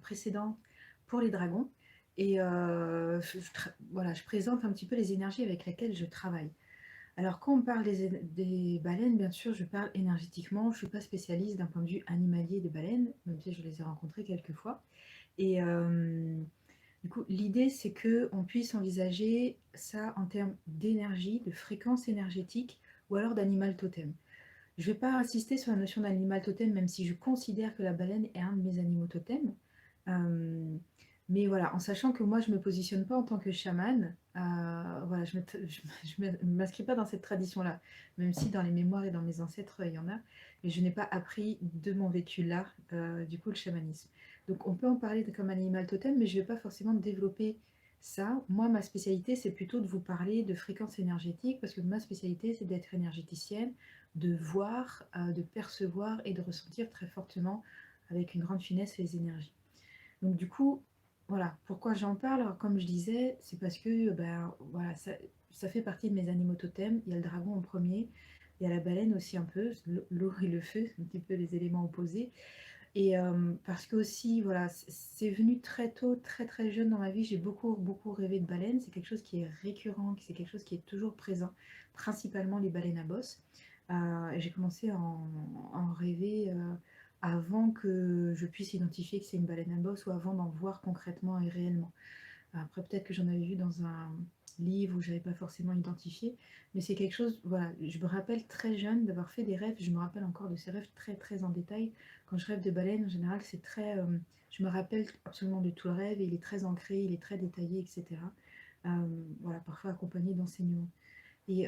Précédent pour les dragons et voilà, je présente un petit peu les énergies avec lesquelles je travaille. Alors quand on parle des baleines, bien sûr, je parle énergétiquement. Je ne suis pas spécialiste d'un point de vue animalier des baleines, même si je les ai rencontrées quelques fois. Et du coup, l'idée, c'est qu'on puisse envisager ça en termes d'énergie, de fréquence énergétique ou alors d'animal totem. Je ne vais pas insister sur la notion d'animal totem, même si je considère que la baleine est un de mes animaux totems. Euh, mais voilà, en sachant que moi, je ne me positionne pas en tant que chamane, voilà, je ne m'inscris pas dans cette tradition-là, même si dans les mémoires et dans mes ancêtres, il y en a, mais je n'ai pas appris de mon vécu-là, du coup, le chamanisme. Donc on peut en parler comme animal totem, mais je ne vais pas forcément développer ça. Moi, ma spécialité, c'est plutôt de vous parler de fréquences énergétiques, parce que ma spécialité, c'est d'être énergéticienne, de voir, de percevoir et de ressentir très fortement avec une grande finesse les énergies. Donc du coup, voilà, pourquoi j'en parle? Alors, comme je disais, c'est parce que ben, voilà, ça fait partie de mes animaux totems. Il y a le dragon en premier, il y a la baleine aussi un peu, l'eau et le feu, un petit peu les éléments opposés. Et parce que aussi, voilà, c'est venu très tôt, très très jeune dans ma vie. J'ai beaucoup beaucoup rêvé de baleines. C'est quelque chose qui est récurrent, c'est quelque chose qui est toujours présent, principalement les baleines à bosse. Et j'ai commencé à en rêver avant que je puisse identifier que c'est une baleine à bosse ou avant d'en voir concrètement et réellement. Après, peut-être que j'en avais vu dans un livre où je n'avais pas forcément identifié, mais c'est quelque chose, voilà, je me rappelle très jeune d'avoir fait des rêves, je me rappelle encore de ces rêves très très en détail. Quand je rêve de baleine, en général, c'est très, je me rappelle absolument de tout le rêve, et il est très ancré, il est très détaillé, etc. Euh, voilà, parfois accompagné d'enseignements. Et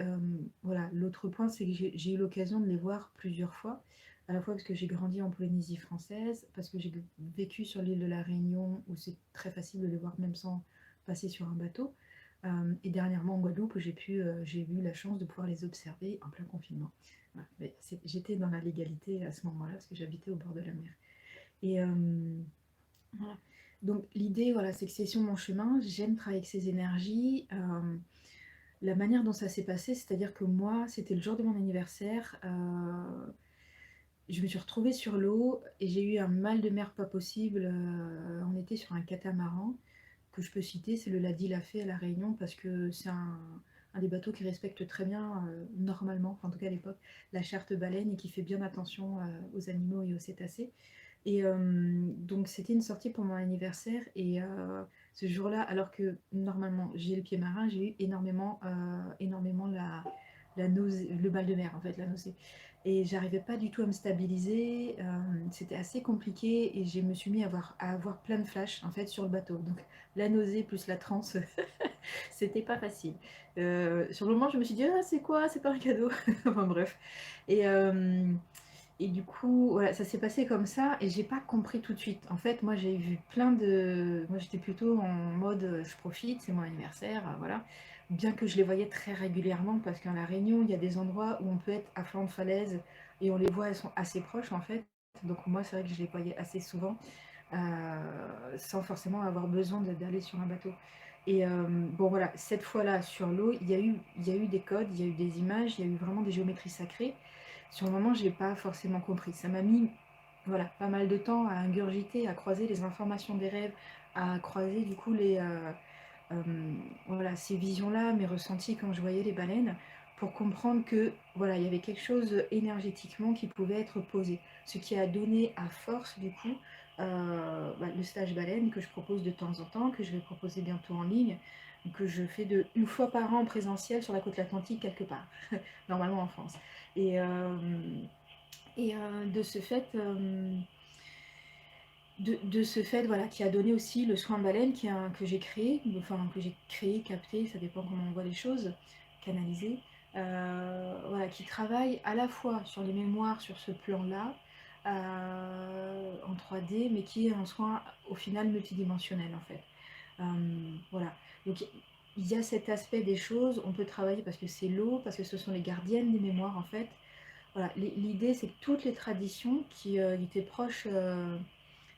voilà, l'autre point, c'est que j'ai eu l'occasion de les voir plusieurs fois, à la fois parce que j'ai grandi en Polynésie française, parce que j'ai vécu sur l'île de la Réunion, où c'est très facile de les voir même sans passer sur un bateau. Et dernièrement en Guadeloupe, où j'ai eu la chance de pouvoir les observer en plein confinement. Voilà. Mais j'étais dans la légalité à ce moment-là, parce que j'habitais au bord de la mer. Et voilà. Donc l'idée, voilà, c'est que c'est sur mon chemin, j'aime travailler avec ces énergies. La manière dont ça s'est passé, c'est-à-dire que moi, c'était le jour de mon anniversaire. Je me suis retrouvée sur l'eau et j'ai eu un mal de mer pas possible. On était sur un catamaran que je peux citer, c'est le Ladi Lafay à La Réunion, parce que c'est un des bateaux qui respecte très bien, normalement, enfin, en tout cas à l'époque, la charte baleine et qui fait bien attention aux animaux et aux cétacés. Et donc c'était une sortie pour mon anniversaire et ce jour-là, alors que normalement j'ai le pied marin, j'ai eu énormément la nausée, le mal de mer en fait, la nausée. Et j'arrivais pas du tout à me stabiliser, c'était assez compliqué et je me suis mis à avoir plein de flashs en fait sur le bateau. Donc la nausée plus la transe, c'était pas facile. Sur le moment je me suis dit ah c'est quoi, c'est pas un cadeau. Enfin bref. Et et du coup, voilà, ça s'est passé comme ça et j'ai pas compris tout de suite. En fait, moi j'ai vu plein de. Moi j'étais plutôt en mode je profite, c'est mon anniversaire, voilà. Bien que je les voyais très régulièrement parce qu'à La Réunion, il y a des endroits où on peut être à flanc de falaise et on les voit, elles sont assez proches en fait. Donc moi c'est vrai que je les voyais assez souvent sans forcément avoir besoin d'aller sur un bateau. Et bon voilà, cette fois-là sur l'eau, il y a eu des codes, il y a eu des images, il y a eu vraiment des géométries sacrées. Sur le moment, je n'ai pas forcément compris. Ça m'a mis voilà, pas mal de temps à ingurgiter, à croiser les informations des rêves, à croiser du coup voilà, ces visions-là, mes ressentis quand je voyais les baleines, pour comprendre que voilà, il y avait quelque chose énergétiquement qui pouvait être posé. Ce qui a donné à force du coup le stage baleine que je propose de temps en temps, que je vais proposer bientôt en ligne, que je fais une fois par an en présentiel sur la côte atlantique quelque part, normalement en France. Et, de ce fait, voilà, qui a donné aussi le soin baleine que j'ai créé, enfin que j'ai créé, capté, ça dépend comment on voit les choses, canalisé, voilà, qui travaille à la fois sur les mémoires sur ce plan-là, en 3D, mais qui est en soi au final multidimensionnel en fait. Voilà. Donc il y a cet aspect des choses, on peut travailler parce que c'est l'eau, parce que ce sont les gardiennes des mémoires en fait. Voilà, l'idée c'est que toutes les traditions qui étaient proches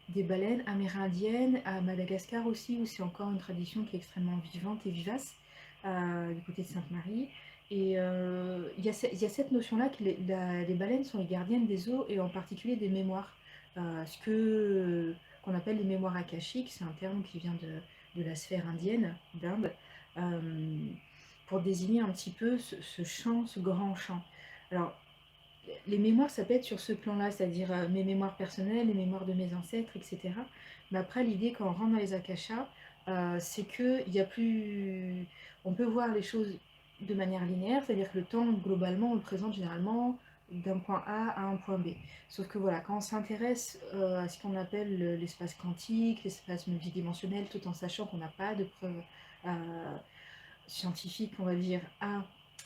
des baleines amérindiennes, à Madagascar aussi, où c'est encore une tradition qui est extrêmement vivante et vivace, du côté de Sainte-Marie. Et il y a cette notion-là que les baleines sont les gardiennes des eaux et en particulier des mémoires. Qu'on appelle les mémoires akashiques, c'est un terme qui vient de la sphère indienne, d'Inde, euh, pour désigner un petit peu ce champ, ce grand champ. Alors, les mémoires, ça peut être sur ce plan-là, c'est-à-dire mes mémoires personnelles, les mémoires de mes ancêtres, etc. Mais après, l'idée, quand on rentre dans les akashas, c'est qu'il y a plus... On peut voir les choses de manière linéaire, c'est-à-dire que le temps, globalement, on le présente généralement d'un point A à un point B. Sauf que voilà, quand on s'intéresse à ce qu'on appelle l'espace quantique, l'espace multidimensionnel, tout en sachant qu'on n'a pas de preuves scientifiques, on va dire,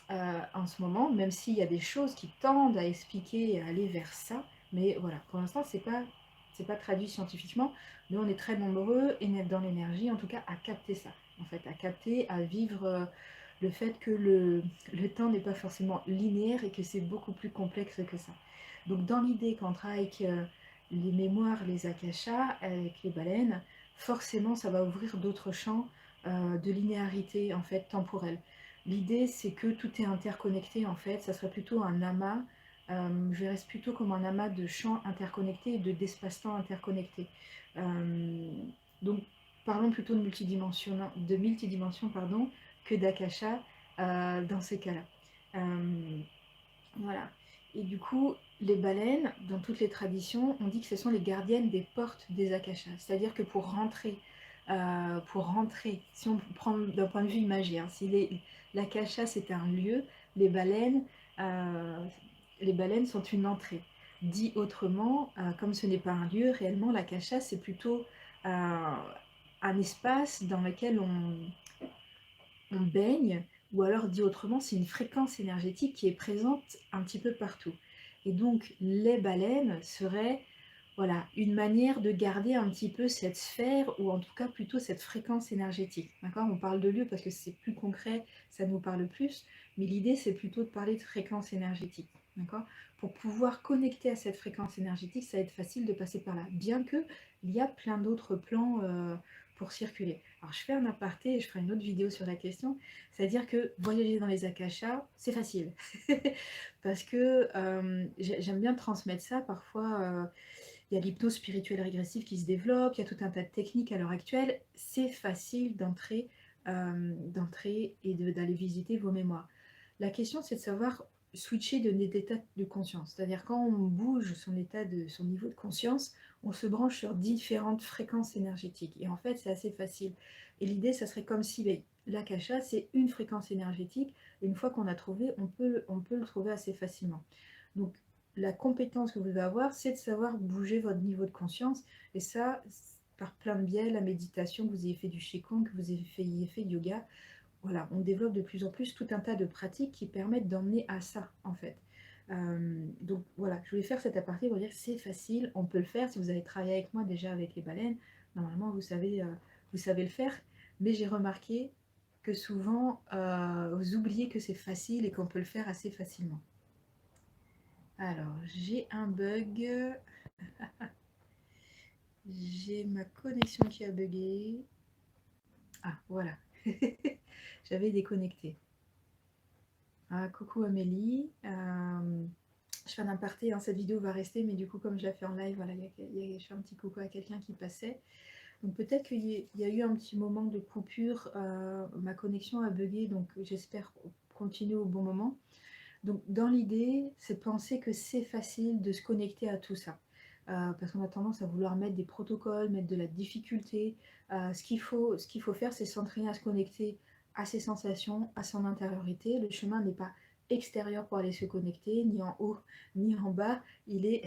en ce moment, même s'il y a des choses qui tendent à expliquer et à aller vers ça. Mais voilà, pour l'instant, c'est pas traduit scientifiquement. Nous, on est très nombreux, et dans l'énergie, en tout cas, à capter ça. En fait, à capter, à vivre le fait que le temps n'est pas forcément linéaire et que c'est beaucoup plus complexe que ça. Donc, dans l'idée qu'on travaille avec les mémoires, les akashas, avec les baleines, forcément, ça va ouvrir d'autres champs de linéarité en fait temporelle. L'idée c'est que tout est interconnecté en fait, ça serait plutôt un amas, je verrais plutôt comme un amas de champs interconnectés et d'espace-temps interconnectés. Euh, donc parlons plutôt de multidimension pardon, que d'akasha dans ces cas-là. Euh, voilà. Et du coup, les baleines, dans toutes les traditions, on dit que ce sont les gardiennes des portes des akashas. C'est-à-dire que pour rentrer, si on prend d'un point de vue imagé, hein, si l'akasha c'est un lieu, les baleines, euh, les baleines sont une entrée. Dit autrement, comme ce n'est pas un lieu, réellement l'akasha c'est plutôt un espace dans lequel on baigne, ou alors dit autrement, c'est une fréquence énergétique qui est présente un petit peu partout. Et donc les baleines seraient voilà, une manière de garder un petit peu cette sphère, ou en tout cas plutôt cette fréquence énergétique. D'accord. On parle de lieu parce que c'est plus concret, ça nous parle plus, mais l'idée c'est plutôt de parler de fréquence énergétique. D'accord. Pour pouvoir connecter à cette fréquence énergétique, ça va être facile de passer par là, bien que il y a plein d'autres plans pour circuler. Alors je fais un aparté et je ferai une autre vidéo sur la question, c'est-à-dire que voyager dans les akashas, c'est facile. Parce que j'aime bien transmettre ça. Parfois, il y a l'hypnose spirituelle régressive qui se développe, il y a tout un tas de techniques à l'heure actuelle. C'est facile d'entrer et d'aller visiter vos mémoires. La question, c'est de savoir switcher d'état de conscience. C'est-à-dire quand on bouge son niveau de conscience, on se branche sur différentes fréquences énergétiques. Et en fait, c'est assez facile. Et l'idée, ça serait comme si l'akasha, c'est une fréquence énergétique. Et une fois qu'on a trouvé, on peut le trouver assez facilement. Donc, la compétence que vous devez avoir, c'est de savoir bouger votre niveau de conscience. Et ça, par plein de biais, la méditation, que vous ayez fait du Qigong, que vous ayez fait du yoga, voilà, on développe de plus en plus tout un tas de pratiques qui permettent d'emmener à ça, en fait. Donc voilà, je voulais faire cet aparté pour dire que c'est facile, on peut le faire. Si vous avez travaillé avec moi déjà avec les baleines, normalement vous savez le faire. Mais j'ai remarqué que souvent, vous oubliez que c'est facile et qu'on peut le faire assez facilement. Alors, j'ai un bug. J'ai ma connexion qui a bugué. Ah, voilà. J'avais déconnecté. Ah, coucou Amélie. Je fais un aparté, hein, cette vidéo va rester, mais du coup, comme je la fais en live, voilà, je fais un petit coucou à quelqu'un qui passait. Donc peut-être qu'il y a eu un petit moment de coupure, ma connexion a bugué, donc j'espère continuer au bon moment. Donc dans l'idée, c'est de penser que c'est facile de se connecter à tout ça. Parce qu'on a tendance à vouloir mettre des protocoles, mettre de la difficulté. Ce qu'il faut faire, c'est s'entraîner à se connecter à ses sensations, à son intériorité. Le chemin n'est pas extérieur pour aller se connecter, ni en haut, ni en bas. Il est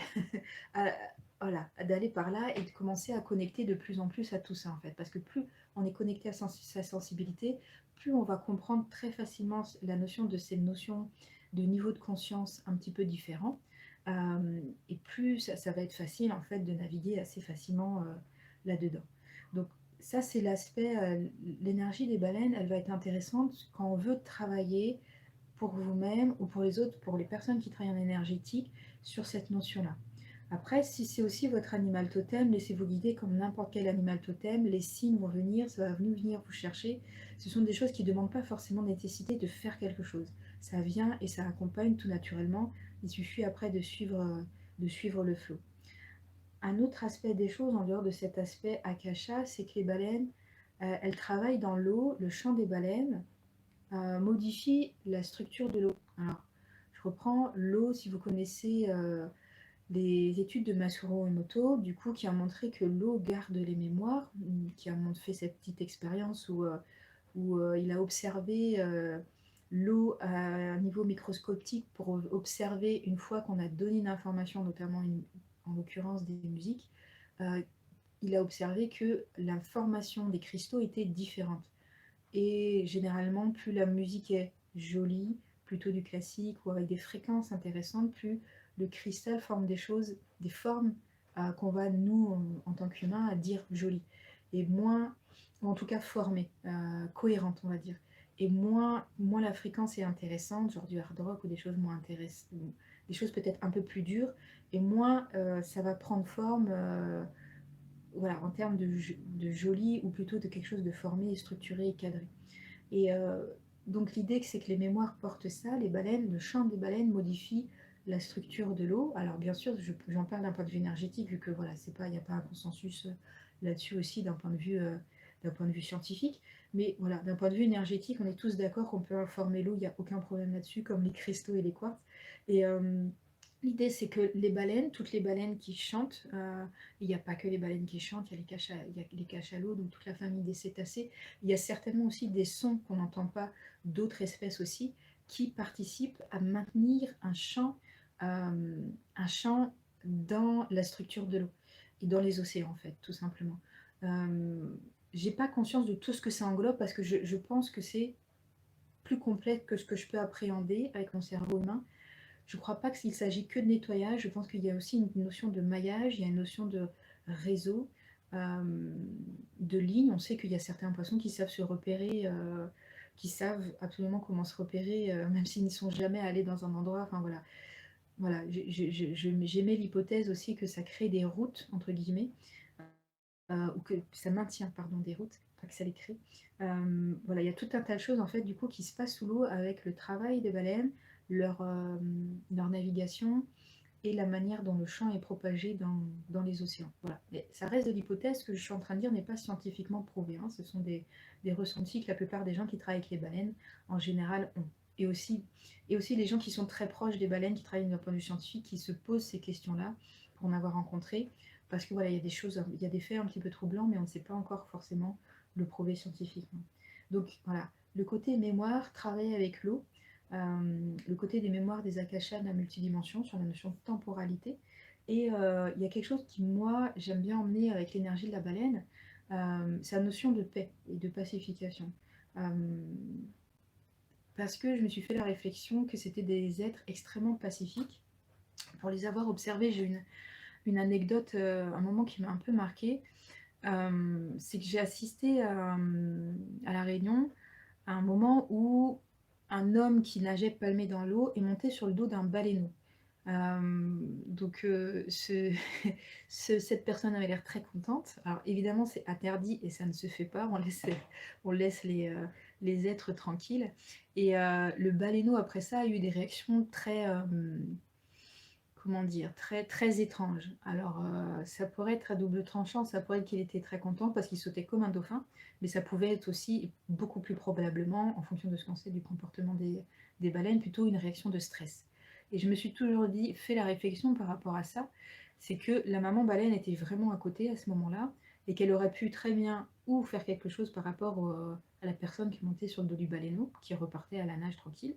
voilà, d'aller par là et de commencer à connecter de plus en plus à tout ça en fait. Parce que plus on est connecté à sa sensibilité, plus on va comprendre très facilement la notion de ces notions de niveau de conscience un petit peu différent. et plus ça va être facile en fait de naviguer assez facilement là-dedans. Donc ça c'est l'aspect, l'énergie des baleines, elle va être intéressante quand on veut travailler pour vous-même ou pour les autres, pour les personnes qui travaillent en énergétique, sur cette notion-là. Après, si c'est aussi votre animal totem, laissez-vous guider comme n'importe quel animal totem. Les signes vont venir, ça va venir vous chercher. Ce sont des choses qui ne demandent pas forcément nécessité de faire quelque chose. Ça vient et ça accompagne tout naturellement. Il suffit après de suivre le flot. Un autre aspect des choses, en dehors de cet aspect akasha, c'est que les baleines, elles travaillent dans l'eau. Le chant des baleines modifie la structure de l'eau. Alors, je reprends l'eau, si vous connaissez les études de Masaru Emoto, du coup, qui a montré que l'eau garde les mémoires, qui a fait cette petite expérience où il a observé l'eau à un niveau microscopique pour observer une fois qu'on a donné une information, notamment en l'occurrence des musiques, euh, il a observé que la formation des cristaux était différente. Et généralement, plus la musique est jolie, plutôt du classique ou avec des fréquences intéressantes, plus le cristal forme des choses, des formes qu'on va, nous, en tant qu'humains, à dire jolies. Et moins, ou en tout cas formées, cohérentes, on va dire. Et moins la fréquence est intéressante, genre du hard rock ou des choses moins intéressantes, des choses peut-être un peu plus dures, et moins ça va prendre forme. Voilà, en termes de joli ou plutôt de quelque chose de formé, structuré et cadré. Et donc l'idée c'est que les mémoires portent ça, les baleines, le chant des baleines modifie la structure de l'eau. Alors bien sûr, j'en parle d'un point de vue énergétique, vu que voilà, c'est pas, il n'y a pas un consensus là-dessus aussi d'un point de vue scientifique. Mais voilà, d'un point de vue énergétique, on est tous d'accord qu'on peut informer l'eau, il n'y a aucun problème là-dessus, comme les cristaux et les quartz. Et l'idée, c'est que les baleines, toutes les baleines qui chantent, il n'y a pas que les baleines qui chantent, il y a les cachalots, donc toute la famille des cétacés. Il y a certainement aussi des sons qu'on n'entend pas d'autres espèces aussi, qui participent à maintenir un champ dans la structure de l'eau et dans les océans, en fait, tout simplement. Euh, j'ai pas conscience de tout ce que ça englobe parce que je pense que c'est plus complexe que ce que je peux appréhender avec mon cerveau humain. Je ne crois pas qu'il s'agit que de nettoyage. Je pense qu'il y a aussi une notion de maillage, il y a une notion de réseau, euh, de ligne. On sait qu'il y a certains poissons qui savent se repérer, qui savent absolument comment se repérer, même s'ils ne sont jamais allés dans un endroit. Enfin voilà, voilà. J'émets l'hypothèse aussi que ça crée des routes, entre guillemets, ou que ça maintient, pardon, des routes, pas que ça les crée. Voilà, il y a tout un tas de choses en fait du coup qui se passent sous l'eau avec le travail des baleines, leur, euh, leur navigation et la manière dont le chant est propagé dans les océans. Voilà. Mais ça reste de l'hypothèse, ce que je suis en train de dire n'est pas scientifiquement prouvé, hein. Ce sont des ressentis que la plupart des gens qui travaillent avec les baleines en général ont. Et aussi, et aussi les gens qui sont très proches des baleines, qui travaillent d'un point de vue scientifique, qui se posent ces questions-là pour en avoir rencontré. Parce que voilà, il y a des choses, il y a des faits un petit peu troublants, mais on ne sait pas encore forcément le prouver scientifiquement. Donc voilà, le côté mémoire, travailler avec l'eau, le côté des mémoires des akashas de la multidimension, sur la notion de temporalité. Et il y a quelque chose qui, moi, j'aime bien emmener avec l'énergie de la baleine, c'est la notion de paix et de pacification. Euh, Parce que je me suis fait la réflexion que c'était des êtres extrêmement pacifiques. Pour les avoir observés, j'ai une anecdote, un moment qui m'a un peu marquée. C'est que j'ai assisté à la Réunion à un moment où un homme qui nageait palmé dans l'eau est monté sur le dos d'un baleineau. Donc cette personne avait l'air très contente. Alors évidemment c'est interdit et ça ne se fait pas, on laisse les êtres tranquilles. Et le baleineau après ça a eu des réactions très, comment dire, très, très étranges. Alors ça pourrait être à double tranchant, ça pourrait être qu'il était très content parce qu'il sautait comme un dauphin, mais ça pouvait être aussi beaucoup plus probablement, en fonction de ce qu'on sait du comportement des baleines, plutôt une réaction de stress. Et je me suis toujours dit, fait la réflexion par rapport à ça, c'est que la maman baleine était vraiment à côté à ce moment-là, et qu'elle aurait pu très bien ou faire quelque chose par rapport à la personne qui montait sur le dos du baleineau, qui repartait à la nage tranquille,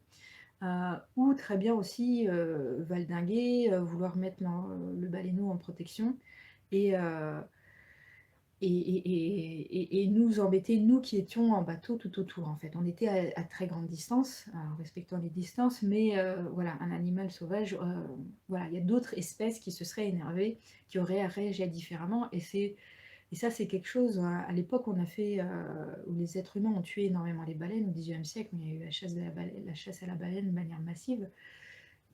ou très bien aussi valdinguer, vouloir mettre le baleineau en protection, et, et nous embêter, nous qui étions en bateau tout autour en fait. On était à très grande distance, en respectant les distances, mais voilà, un animal sauvage, voilà, il y a d'autres espèces qui se seraient énervées, qui auraient réagi différemment, et ça c'est quelque chose, à l'époque on a fait, où les êtres humains ont tué énormément les baleines au XIXe siècle, où il y a eu la chasse à la baleine de manière massive.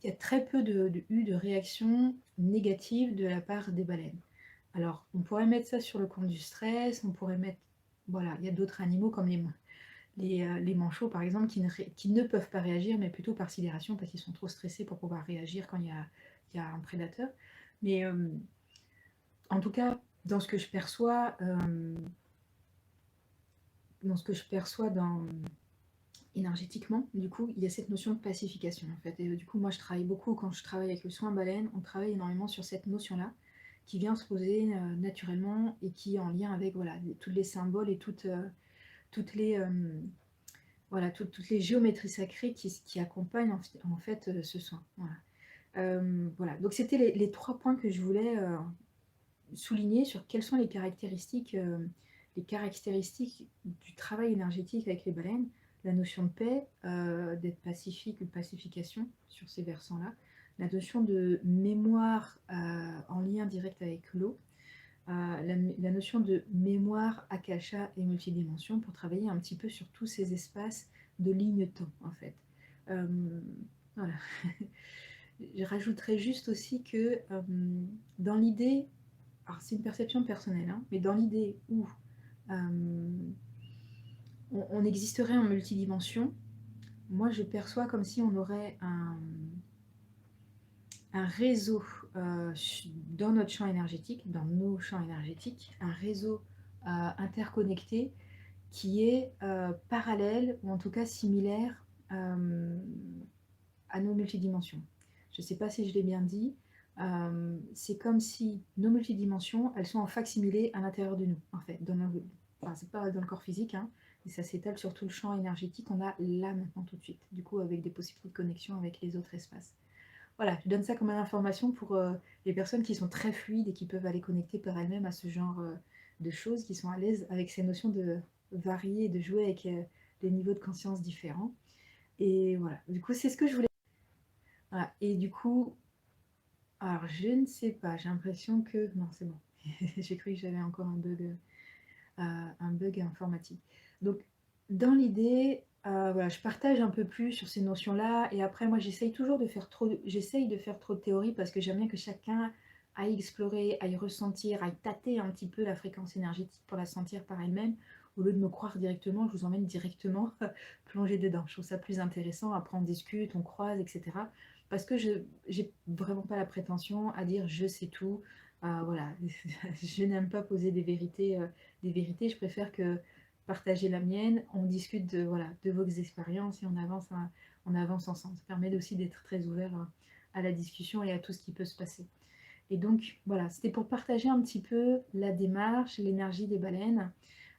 Il y a très peu eu de réactions négatives de la part des baleines. Alors, on pourrait mettre ça sur le compte du stress, on pourrait mettre... Voilà, il y a d'autres animaux comme les manchots, par exemple, qui ne peuvent pas réagir, mais plutôt par sidération, parce qu'ils sont trop stressés pour pouvoir réagir quand il y a un prédateur. Mais en tout cas, dans ce que je perçois, énergétiquement, du coup, il y a cette notion de pacification, en fait. Et du coup, moi, je travaille beaucoup, quand je travaille avec le soin baleine, on travaille énormément sur cette notion-là, qui vient se poser naturellement et qui est en lien avec voilà, tous les symboles et toutes les, voilà, toutes les géométries sacrées qui accompagnent en fait ce soin. Voilà. Voilà. Donc c'était les trois points que je voulais souligner sur quelles sont les caractéristiques du travail énergétique avec les baleines, la notion de paix, d'être pacifique ou pacification sur ces versants-là, la notion de mémoire en lien direct avec l'eau, la notion de mémoire, akasha et multidimension pour travailler un petit peu sur tous ces espaces de ligne-temps en fait. Euh, voilà. Je rajouterais juste aussi que dans l'idée, alors c'est une perception personnelle, hein, mais dans l'idée où on existerait en multidimension, moi je perçois comme si on aurait un réseau dans notre champ énergétique, dans nos champs énergétiques, un réseau interconnecté qui est parallèle ou en tout cas similaire à nos multidimensions. Je ne sais pas si je l'ai bien dit. C'est comme si nos multidimensions, elles sont en facsimilé à l'intérieur de nous, en fait. Enfin, c'est pas dans le corps physique, hein, mais ça s'étale sur tout le champ énergétique qu'on a là maintenant tout de suite. Du coup, avec des possibilités de connexion avec les autres espaces. Voilà, je donne ça comme une information pour les personnes qui sont très fluides et qui peuvent aller connecter par elles-mêmes à ce genre de choses, qui sont à l'aise avec ces notions de varier et de jouer avec des niveaux de conscience différents. Et voilà, du coup, c'est ce que je voulais. Voilà. Et du coup, alors je ne sais pas, j'ai l'impression que... Non, c'est bon. J'ai cru que j'avais encore un bug informatique. Donc, dans l'idée, voilà, je partage un peu plus sur ces notions-là. Et après, moi, j'essaye de faire trop de théorie parce que j'aime bien que chacun aille explorer, aille ressentir, aille tâter un petit peu la fréquence énergétique pour la sentir par elle-même. Au lieu de me croire directement, je vous emmène directement plonger dedans. Je trouve ça plus intéressant. Après, on discute, on croise, etc. Parce que je n'ai vraiment pas la prétention à dire je sais tout. Voilà, je n'aime pas poser des vérités, je préfère que partager la mienne, on discute de, voilà, de vos expériences et on avance ensemble. Ça permet aussi d'être très ouvert à la discussion et à tout ce qui peut se passer. Et donc voilà, c'était pour partager un petit peu la démarche, l'énergie des baleines.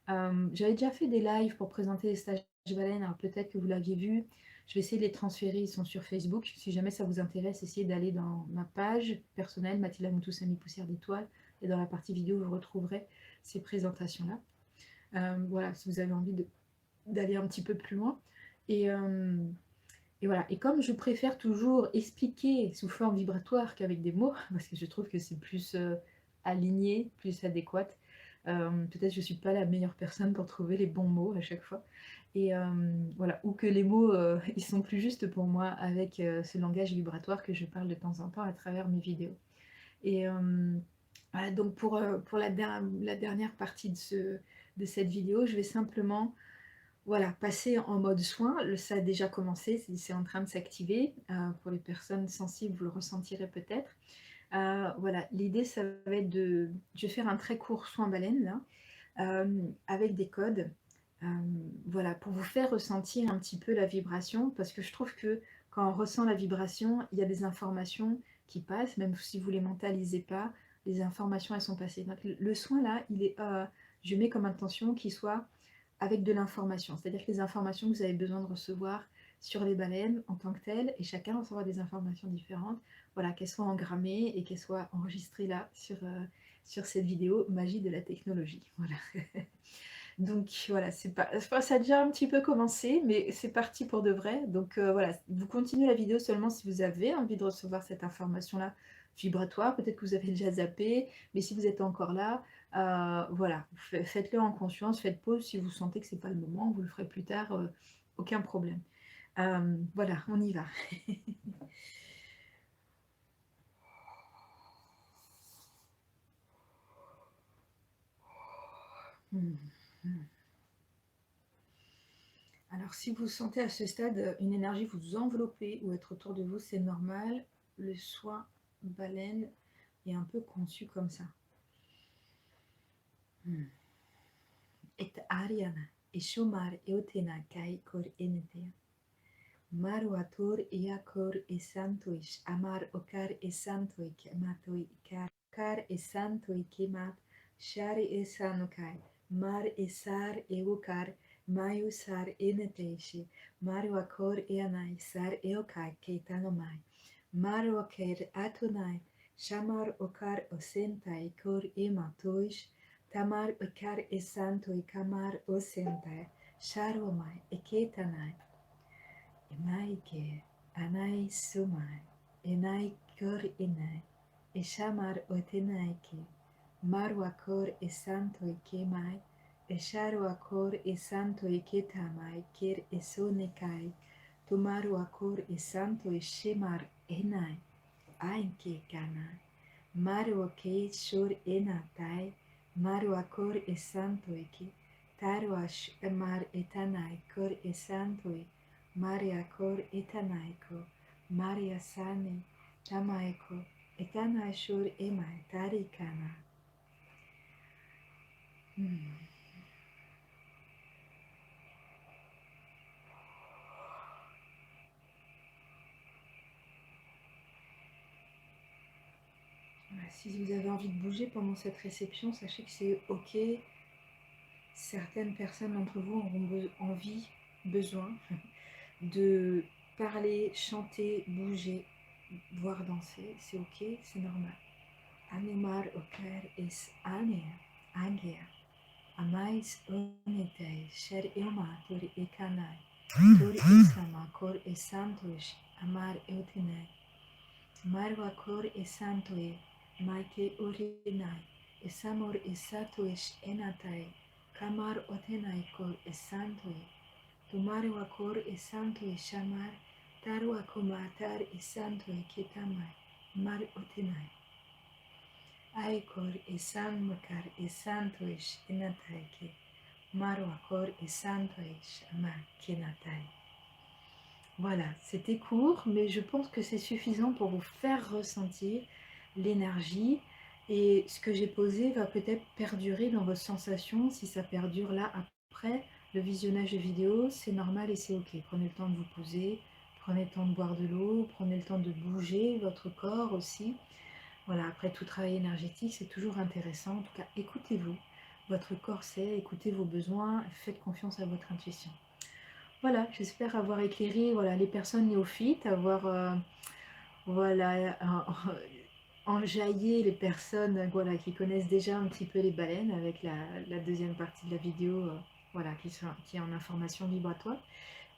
J'avais déjà fait des lives pour présenter les stages baleines, alors peut-être que vous l'aviez vu. Je vais essayer de les transférer, ils sont sur Facebook. Si jamais ça vous intéresse, essayez d'aller dans ma page personnelle, Mathilda Moutoussamy Poussière d'étoiles, et dans la partie vidéo, vous retrouverez ces présentations-là. Voilà, si vous avez envie d'aller un petit peu plus loin. Et, euh, et voilà. Et comme je préfère toujours expliquer sous forme vibratoire qu'avec des mots, parce que je trouve que c'est plus aligné, plus adéquat, peut-être je ne suis pas la meilleure personne pour trouver les bons mots à chaque fois. Et voilà, ou que les mots, ils sont plus justes pour moi avec ce langage vibratoire que je parle de temps en temps à travers mes vidéos. Et voilà, donc pour la dernière partie de cette vidéo, je vais simplement voilà, passer en mode soin. Ça a déjà commencé, c'est en train de s'activer. Pour les personnes sensibles, vous le ressentirez peut-être. Voilà, l'idée, ça va être de... Je vais faire un très court soin baleine, là, avec des codes. Euh, voilà, pour vous faire ressentir un petit peu la vibration, parce que je trouve que quand on ressent la vibration, il y a des informations qui passent, même si vous ne les mentalisez pas, les informations, elles sont passées. Donc, le soin, là, je mets comme intention qu'il soit avec de l'information, c'est-à-dire que les informations que vous avez besoin de recevoir sur les baleines en tant que telles et chacun recevra des informations différentes. Voilà, qu'elles soient engrammées et qu'elles soient enregistrées là sur cette vidéo magie de la technologie. Voilà. Donc voilà, c'est pas, enfin, ça a déjà un petit peu commencé, mais c'est parti pour de vrai. Donc voilà, vous continuez la vidéo seulement si vous avez envie de recevoir cette information-là vibratoire. Peut-être que vous avez déjà zappé, mais si vous êtes encore là, voilà, faites-le en conscience, faites pause si vous sentez que c'est pas le moment, vous le ferez plus tard, aucun problème. Voilà, on y va. Alors, si vous sentez à ce stade une énergie vous envelopper ou être autour de vous, c'est normal. Le soin baleine est un peu conçu comme ça. Et Ariana, et Shomar, et Otena, Kai, Kor, Enetea. Maruator, Iakor, et Santoish, Amar, Okar, et Santoik, Matoi, Kar, et Santoik, Kemat, Shari, e Sanokai, Mar, e Sar, e Okar, Mayu, Sar, Eneteishi, Maruakor, e Anai, Sar, e Okai, Keitanomai, Maruaker, Atonai, Shamar, Okar, Osentai, Kor, e Matoish, Tamar, Okar, e Santoi, Kamar, Osentai, Sharomai, e Ketanai, Emaike, Anai Sumai, Enai Kor Enai, Eshamar Otenaike, Marwakor e Santo Ikemai, Esharuakor e Santo Iketamai, Ker e Sonekai, Tomaruakor e Santo e Shemar Enai, Ainke Kanai, Maruake Shor Enatai, Maruakor e Santo Ike, Taruash Mar Etanai, Kor e Santo e Maria Kor Etanaiko, Maria Sane, Tamaiko, Etanai Shur Emai Tarikana. Si vous avez envie de bouger pendant cette réception, sachez que c'est ok. Certaines personnes d'entre vous auront envie, besoin de parler, chanter, bouger, voire danser. C'est ok, c'est normal. Animar oker es aner, anger. Amais onetei, sher ilma tori ekanai. Tori isama kor e santos, amar eutinai. Marwa kor e santoe, maike urinai. Esamor e satoes enatai. Kamar otenai kor e santoe. Tumarwa kor e santoe shamar. Tarwa komatar e santoe ketamai. Mar otenai. Aikor e sanmakar e santoes enataike. Marwakor et Santoish Kenatai. Voilà, c'était court, mais je pense que c'est suffisant pour vous faire ressentir l'énergie. Et ce que j'ai posé va peut-être perdurer dans vos sensations. Si ça perdure là après le visionnage de vidéo, c'est normal et c'est ok. Prenez le temps de vous poser, prenez le temps de boire de l'eau, prenez le temps de bouger votre corps aussi. Voilà, après tout travail énergétique, c'est toujours intéressant. En tout cas, écoutez-vous. Votre corps sait, écoutez vos besoins, faites confiance à votre intuition. Voilà, j'espère avoir éclairé les personnes néophytes, avoir voilà, enjaillé les personnes qui connaissent déjà un petit peu les baleines avec la deuxième partie de la vidéo voilà, qui est en information vibratoire.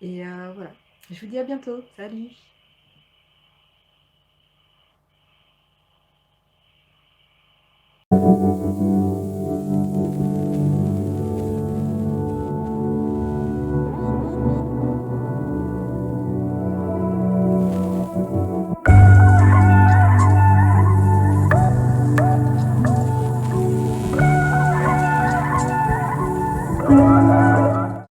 Et voilà, je vous dis à bientôt. Salut!